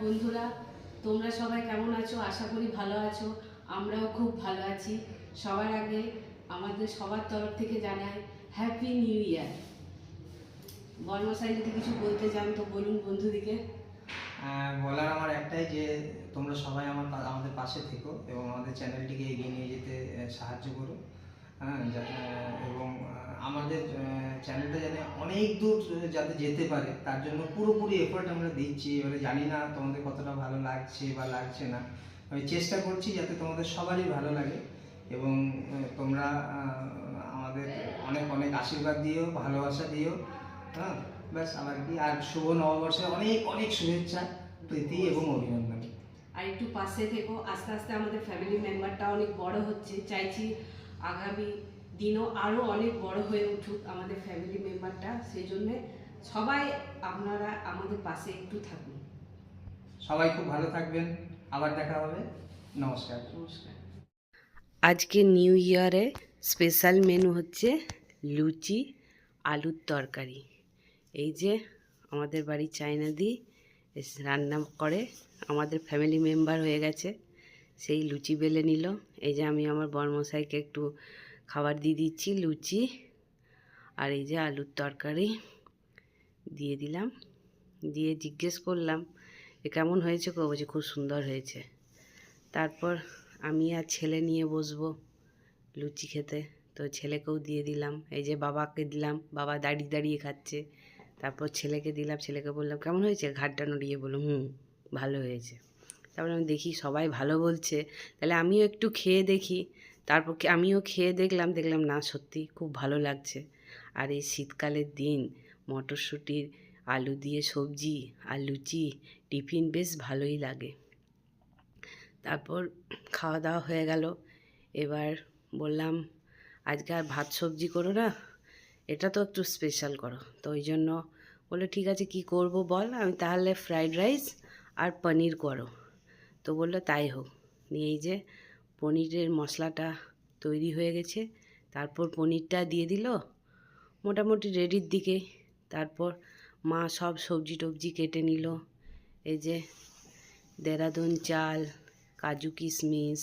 বন্ধুরা, তোমরা সবাই কেমন আছো? আশা করি ভালো আছো। আমরাও খুব ভালো আছি। সবার আগে আমাদের সবার তরফ থেকে জানাই হ্যাপি নিউ ইয়ার। বর্মশাই যদি কিছু বলতে চান তো বলুন বন্ধুদিকে। বলার আমার একটাই যে তোমরা সবাই আমাদের পাশে থেকো এবং আমাদের চ্যানেলটিকে এগিয়ে নিয়ে যেতে সাহায্য করো। এবং আমাদের চ্যানেলটা যাতে অনেক দূর যাতে যেতে পারে তার জন্য পুরোপুরি এফোর্ট আমরা দিচ্ছি। এবারে জানি না তোমাদের কতটা ভালো লাগছে বা লাগছে না, আমি চেষ্টা করছি যাতে তোমাদের সবারই ভালো লাগে এবং তোমরা আমাদের অনেক অনেক আশীর্বাদ দিও, ভালোবাসা দিও। হ্যাঁ, ব্যাস আমার কি। আর শুভ নববর্ষে অনেক অনেক শুভেচ্ছা, প্রীতি এবং অভিনন্দন। আর একটু পাশে থেকো। আস্তে আস্তে আমাদের ফ্যামিলি মেম্বারটা অনেক বড় হচ্ছে, চাইছি আগামী দিনও আরও অনেক বড় হয়ে উঠুক আমাদের ফ্যামিলি মেম্বারটা। সেই জন্যে সবাই আপনারা আমাদের পাশে একটু থাকুন। সবাই খুব ভালো থাকবেন, আবার দেখা হবে। নমস্কার। নমস্কার। আজকে নিউ ইয়ারে স্পেশাল মেনু হচ্ছে লুচি, আলুর তরকারি। এই যে আমাদের বাড়ি চায়নাদি রান্না করে, আমাদের ফ্যামিলি মেম্বার হয়ে গেছে, সেই লুচি বেলে নিল। এই যে আমি আমার বরমশাইকে একটু খাবার দিয়ে দিচ্ছি, লুচি আর এই যে আলুর তরকারি দিয়ে দিলাম। দিয়ে জিজ্ঞেস করলাম যে কেমন হয়েছে, গো বলছে খুব সুন্দর হয়েছে। তারপর আমি আর ছেলে নিয়ে বসবো লুচি খেতে, তো ছেলেকেও দিয়ে দিলাম। এই যে বাবাকে দিলাম, বাবা দাঁড়িয়ে দাঁড়িয়ে খাচ্ছে। তারপর ছেলেকে দিলাম, ছেলেকে বললাম কেমন হয়েছে, ঘাটটা নড়িয়ে বললো ভালো হয়েছে। তারপরে আমি দেখি সবাই ভালো বলছে, তাহলে আমিও একটু খেয়ে দেখি। তারপর আমিও খেয়ে দেখলাম না সত্যি খুব ভালো লাগছে। আর এই শীতকালের দিন মটরশুঁটির আলু দিয়ে সবজি আর লুচি টিফিন বেশ ভালোই লাগে। তারপর খাওয়া দাওয়া হয়ে গেল। এবার বললাম আজকে আর ভাত সবজি করো না, এটা তো একটু স্পেশাল করো। তো ওই জন্য বললো ঠিক আছে কী করবো বল, আমি তাহলে ফ্রাইড রাইস আর পনির করো। তো বললো তাই হোক। নিয়ে এই যে পনিরের মশলাটা তৈরি হয়ে গেছে, তারপর পনিরটা দিয়ে দিল মোটামুটি রেডির দিকে। তারপর মা সব সবজি টবজি কেটে নিল। এই যে দেরাদুন চাল, কাজু কিশমিশ,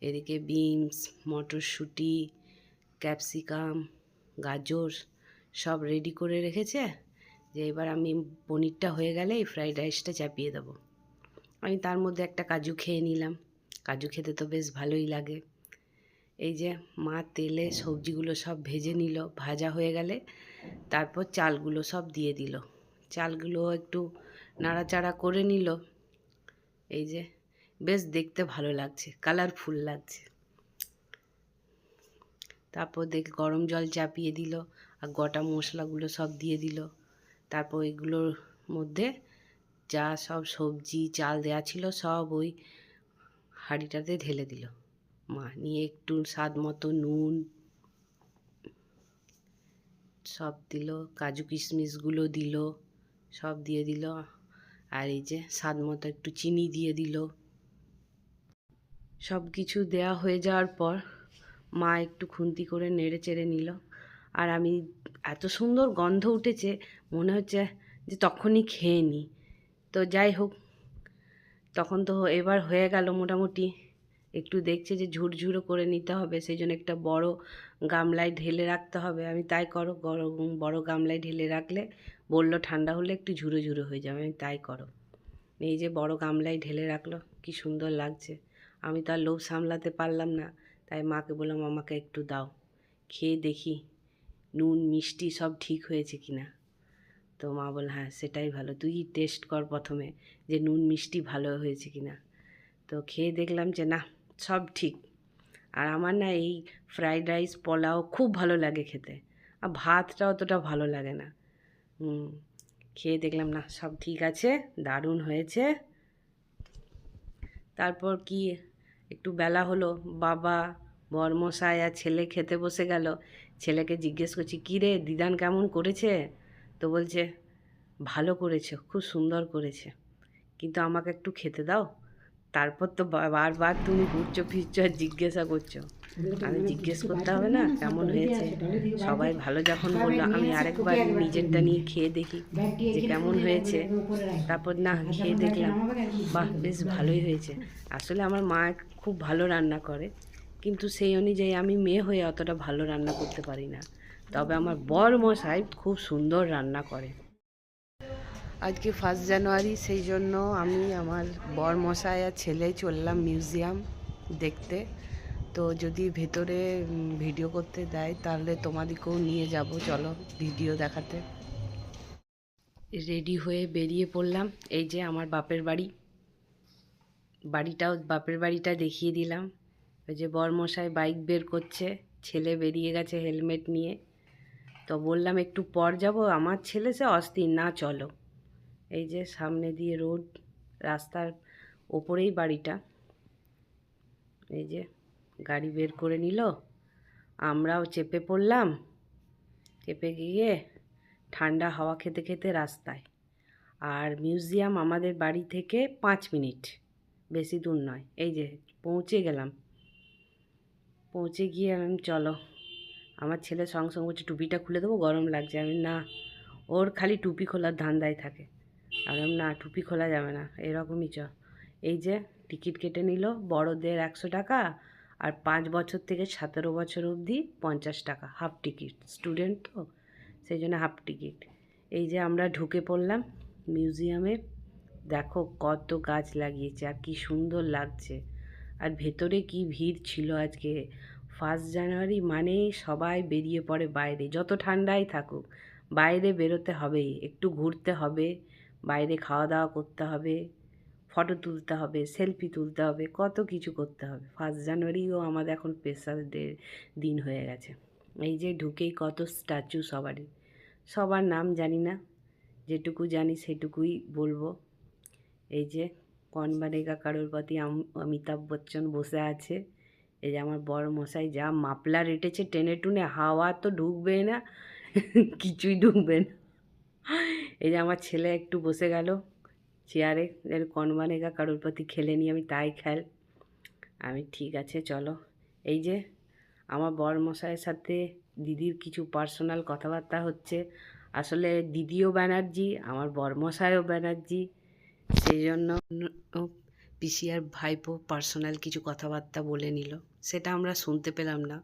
এদিকে বিনস, মটরশুঁটি, ক্যাপসিকাম, গাজর সব রেডি করে রেখেছে। যে এবার আমি পনিরটা হয়ে গেলে এই ফ্রাইড রাইসটা চাপিয়ে দেবো। আমি তার মধ্যে একটা কাজু খেয়ে নিলাম, কাজু খেতে তো বেশ ভালোই লাগে। এই যে মা তেলে সবজিগুলো সব ভেজে নিল, ভাজা হয়ে গেলে তারপর চালগুলো সব দিয়ে দিল। চালগুলো একটু নাড়াচাড়া করে নিল। এই যে বেশ দেখতে ভালো লাগছে, কালারফুল লাগছে। তারপর দেখি গরম জল চাপিয়ে দিল আর গোটা মশলাগুলো সব দিয়ে দিল। তারপর এগুলোর মধ্যে যা সব সবজি চাল দেওয়া ছিল সব ওই হাঁড়িটাতে ঢেলে দিল মা। নিয়ে একটু স্বাদ মতো নুন সব দিল, কাজু কিশমিশগুলো দিল, সব দিয়ে দিল। আর এই যে স্বাদ মতো একটু চিনি দিয়ে দিল। সব কিছু দেওয়া হয়ে যাওয়ার পর মা একটু খুন্তি করে নেড়ে চেড়ে নিল। আর আমি এত সুন্দর গন্ধ উঠেছে, মনে হচ্ছে যে তখনই খেয়ে নিই। তো যাই হোক, তখন তো এবার হয়ে গেল মোটামুটি। একটু দেখছে যে ঝুরঝুরো করে নিতে হবে, সেই জন্য একটা বড় গামলায় ঢেলে রাখতে হবে। আমি তাই করো, বড় গামলায় ঢেলে রাখলে বললো ঠান্ডা হলে একটু ঝুরো ঝুরো হয়ে যাবে। আমি তাই করো। এই যে বড় গামলায় ঢেলে রাখলো, কি সুন্দর লাগছে। আমি তো আর লোভ সামলাতে পারলাম না, তাই মাকে বললাম আমাকে একটু দাও, খেয়ে দেখি নুন মিষ্টি সব ঠিক হয়েছে কি না। তো মা বলল হ্যাঁ সেটাই ভালো, তুই টেস্ট কর প্রথমে যে নুন মিষ্টি ভালো হয়েছে কি না। তো খেয়ে দেখলাম যে না সব ঠিক। আর আমার না এই ফ্রাইড রাইস পোলাও খুব ভালো লাগে খেতে, আর ভাতটা অতটা ভালো লাগে না। খেয়ে দেখলাম না সব ঠিক আছে, দারুণ হয়েছে। তারপর কি একটু বেলা হলো, বাবা বরমশাই আর ছেলে খেতে বসে গেল। ছেলেকে জিজ্ঞেস করছি কী রে দিদান কেমন করেছে, তো বলছে ভালো করেছে, খুব সুন্দর করেছে, কিন্তু আমাকে একটু খেতে দাও। তারপর তো বারবার তুমি ঘুরছো ফিরছো আর জিজ্ঞাসা করছো। আমি জিজ্ঞেস করতে হবে না কেমন হয়েছে, সবাই ভালো যখন বললো আমি আরেকবার নিজেরটা নিয়ে খেয়ে দেখি যে কেমন হয়েছে। তারপর না খেয়ে দেখলাম, বাহ বেশ ভালোই হয়েছে। আসলে আমার মা খুব ভালো রান্না করে, কিন্তু সেই অনুযায়ী আমি মেয়ে হয়ে অতটা ভালো রান্না করতে পারি না। তবে আমার বর মশাই খুব সুন্দর রান্না করে। আজকে 1 জানুয়ারি, সেই জন্য আমি আমার বর মশাই আর ছেলে চললাম মিউজিয়াম দেখতে। তো যদি ভেতরে ভিডিও করতে দেয় তাহলে তোমাদেরকেও নিয়ে যাব, চলো ভিডিও দেখাতে। রেডি হয়ে বেরিয়ে পড়লাম। এই যে আমার বাপের বাড়ি, বাপের বাড়িটা দেখিয়ে দিলাম। ওই যে বরমশাই বাইক বের করছে, ছেলে বেরিয়ে গেছে হেলমেট নিয়ে। তো বললাম একটু পর যাব, আমার ছেলে সে অস্থির, না চলো। এই যে সামনে দিয়ে রোড, রাস্তার ওপরেই বাড়িটা। এই যে গাড়ি বের করে নিল, আমরাও চেপে পড়লাম। চেপে গিয়ে ঠান্ডা হাওয়া খেতে খেতে রাস্তায়। আর মিউজিয়াম আমাদের বাড়ি থেকে 5 মিনিট, বেশি দূর নয়। এই যে পৌঁছে গেলাম। পৌঁছে গিয়ে আমি চলো, আমার ছেলে সঙ্গে সঙ্গে বলছে টুপিটা খুলে দেবো, গরম লাগছে। আমি না, ওর খালি টুপি খোলার ধান্দায় থাকে। আমি না, টুপি খোলা যাবে না, এরকমই চ। এই যে টিকিট কেটে নিল, বড়দের 100 টাকা, আর 5 বছর থেকে 17 বছর অবধি 50 টাকা, হাফ টিকিট। স্টুডেন্ট তো সেই জন্য হাফ টিকিট। এই যে আমরা ঢুকে পড়লাম মিউজিয়ামে। দেখো কত গাছ লাগিয়েছে আর কি সুন্দর লাগছে। আর ভেতরে কি ভিড় ছিল আজকে। 1 জানুয়ারি মানে সবাই বেরিয়ে পড়ে বাইরে, যত ঠান্ডাই থাকুক বাইরে বেরোতে হবেই, একটু ঘুরতে হবে, বাইরে খাওয়া দাওয়া করতে হবে, ফটো তুলতে হবে, সেলফি তুলতে হবে, কত কিছু করতে হবে। 1 জানুয়ারিও আমাদের এখন স্পেশাল দিন হয়ে গেছে। এই যে ঢুকেই কত স্ট্যাচু, সবার নাম জানি না, যেটুকু জানি সেটুকুই বলবো। এই যে কৌন বনেগা কারোরপতি অমিতাভ বচ্চন বসে আছে। এই যে আমার বড় মশাই যা মাপলা রেটেছে টেনে টুনে, হাওয়া তো ঢুকবে না, কিছুই ঢুকবে না। এই যে আমার ছেলে একটু বসে গেল চেয়ারে, কৌন বনেগা কারোরপতি খেলে নি, আমি তাই খেল। আমি ঠিক আছে চলো। এই যে আমার বর মশাইয়ের সাথে দিদির কিছু পার্সোনাল কথাবার্তা হচ্ছে। আসলে দিদিও ব্যানার্জি, আমার বর মশাইও ব্যানার্জি, সেই জন্য পিসি আর ভাইপো পার্সোনাল কিছু কথাবার্তা বলে নিল, সেটা আমরা শুনতে পেলাম না,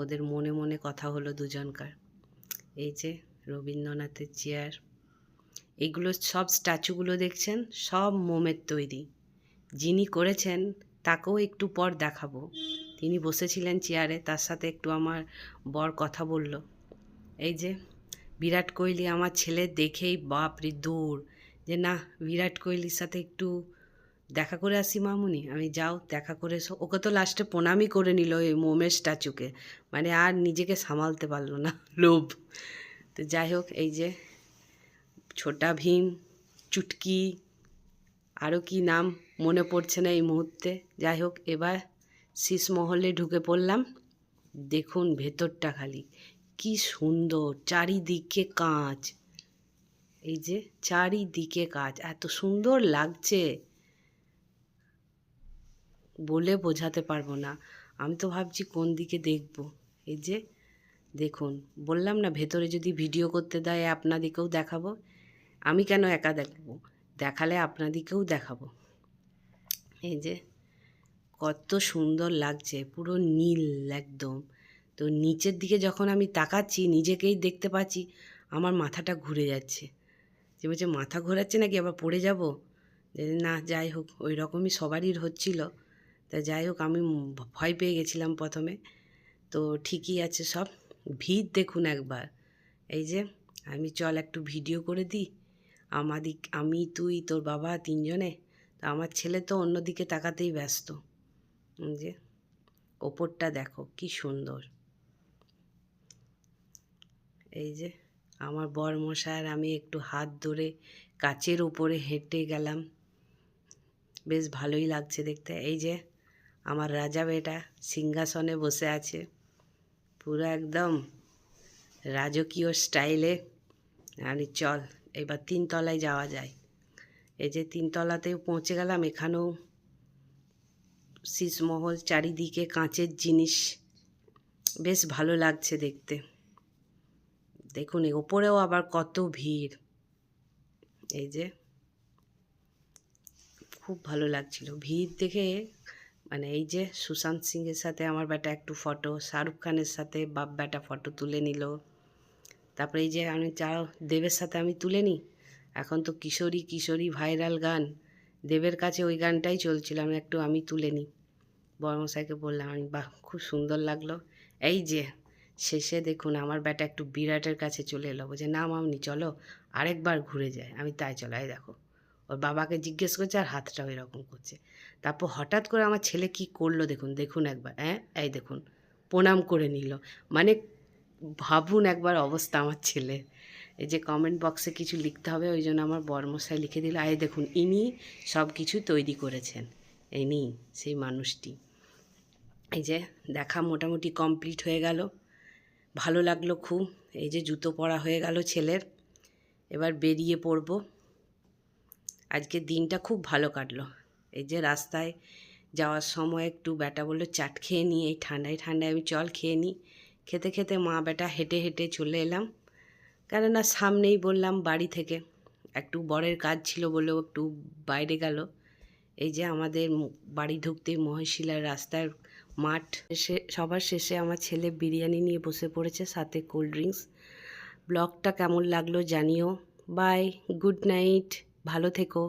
ওদের মনে মনে কথা হলো দুজনকার। এই যে রবীন্দ্রনাথের চেয়ার, এগুলো সব স্ট্যাচুগুলো দেখছেন সব মোমের তৈরি। যিনি করেছেন তাকেও একটু পর দেখাবো। তিনি বসেছিলেন চেয়ারে, তার সাথে একটু আমার বর কথা বলল। এই যে বিরাট কোহলি, আমার ছেলে দেখেই বাপরে দৌড়, যে না বিরাট কোহলির সাথে একটু দেখা করে আসি মামুনি। আমি যাও দেখা করে এসো। ওকে তো লাস্টে প্রণামই করে নিল ওই মোমের স্ট্যাচুকে, মানে আর নিজেকে সামালতে পারলো না, লোভ। তো যাই হোক, এই যে ছোটা ভীম, চুটকি, আরও কি নাম মনে পড়ছে না এই মুহূর্তে। যাই হোক, এবার শীষমহলে ঢুকে পড়লাম। দেখুন ভেতরটা খালি কি সুন্দর, চারিদিকে কাঁচ। এই যে চারিদিকে কাঁচ, এত সুন্দর লাগছে বলে বোঝাতে পারবো না। আমি তো ভাবছি কোন দিকে দেখব। এই যে দেখুন, বললাম না ভেতরে যদি ভিডিও করতে দেয় আপনাদেরকেও দেখাবো। আমি কেন একা দেখবো, দেখালে আপনাদেরকেও দেখাবো। এই যে কত সুন্দর লাগছে, পুরো নীল একদম। তো নিচের দিকে যখন আমি তাকাচ্ছি নিজেকেই দেখতে পাচ্ছি, আমার মাথাটা ঘুরে যাচ্ছে। যে বলছে মাথা ঘোরাচ্ছে নাকি, আবার পড়ে যাব। না যাই হোক, ওই রকমই সবারই হচ্ছিল। তা যাই হোক, আমি ভয় পেয়ে গেছিলাম প্রথমে, তো ঠিকই আছে সব। ভিড় দেখুন একবার। এই যে আমি চল একটু ভিডিও করে দিই, আমি তুই তোর বাবা তিনজনে। তো আমার ছেলে তো অন্যদিকে তাকাতেই ব্যস্ত। যে ওপরটা দেখো কি সুন্দর। এই যে আমার বর মশাই আর আমি একটু হাত ধরে কাচের উপরে হেঁটে গেলাম, বেশ ভালোই লাগছে দেখতে। এই যে আমার রাজা বেটা সিংহাসনে বসে আছে, পুরো একদম রাজকীয় স্টাইলে। আর চল এবার 3 তলায় যাওয়া যায়। এই যে 3 তলাতেও পৌঁছে গেলাম। এখানেও শীষমহল, চারিদিকে কাঁচের জিনিস, বেশ ভালো লাগছে দেখতে। দেখুন ওপরেও আবার কত ভিড়, এই যে খুব ভালো লাগছিল ভিড় দেখে। মানে এই যে সুশান্ত সিংয়ের সাথে আমার বেটা একটু ফটো, শাহরুখ খানের সাথে বাপ বেটা ফটো তুলে নিল। তারপরে এই যে আমি যাও দেবের সাথে আমি তুলে নিই। এখন তো কিশোরী কিশোরী ভাইরাল গান, দেবের কাছে ওই গানটাই চলছিল, আমি তুলে নিই। বড়মশাইকে বললাম, আমি বাহ খুব সুন্দর লাগলো। এই যে শেষে দেখুন আমার বেটা একটু বিরাটের কাছে চলে এলো, বলছে না মামনি চলো আরেকবার ঘুরে যায়। আমি তাই চলো, এই দেখো ওর বাবাকে জিজ্ঞেস করছে আর হাতটাও এরকম করছে। তারপর হঠাৎ করে আমার ছেলে কি করলো দেখুন, দেখুন একবার, হ্যাঁ এই দেখুন প্রণাম করে নিল। মানে ভাবুন একবার অবস্থা আমার ছেলে। এই যে কমেন্ট বক্সে কিছু লিখতে হবে, ওই জন্য আমার বড়মশাই লিখে দিল, এই দেখুন ইনি সব কিছু তৈরি করেছেন, ইনি সেই মানুষটি। এই যে দেখা মোটামুটি কমপ্লিট হয়ে গেল, ভালো লাগলো খুব। এই যে জুতো পরা হয়ে গেল ছেলের, এবার বেরিয়ে পড়ব। আজকে দিনটা খুব ভালো কাটলো। এই যে রাস্তায় যাওয়ার সময় একটু বেটা বললো চাট খেয়ে নিই, এই ঠান্ডায় ঠান্ডায় আমি চল খেয়ে নিই। খেতে খেতে মা বেটা হেঁটে হেঁটে চলে এলাম, কেননা সামনেই বললাম বাড়ি থেকে। একটু বরের কাজ ছিল বলেও একটু বাইরে গেল। এই যে আমাদের বাড়ি ঢুকতেই মহিশিলার রাস্তার মাঠ। সবার শেষে আমার ছেলে বিরিয়ানি নিয়ে বসে পড়েছে, সাথে কোল্ড ড্রিঙ্কস। ব্লগটা কেমন লাগলো জানিও। বাই, গুড নাইট, ভালো থেকো।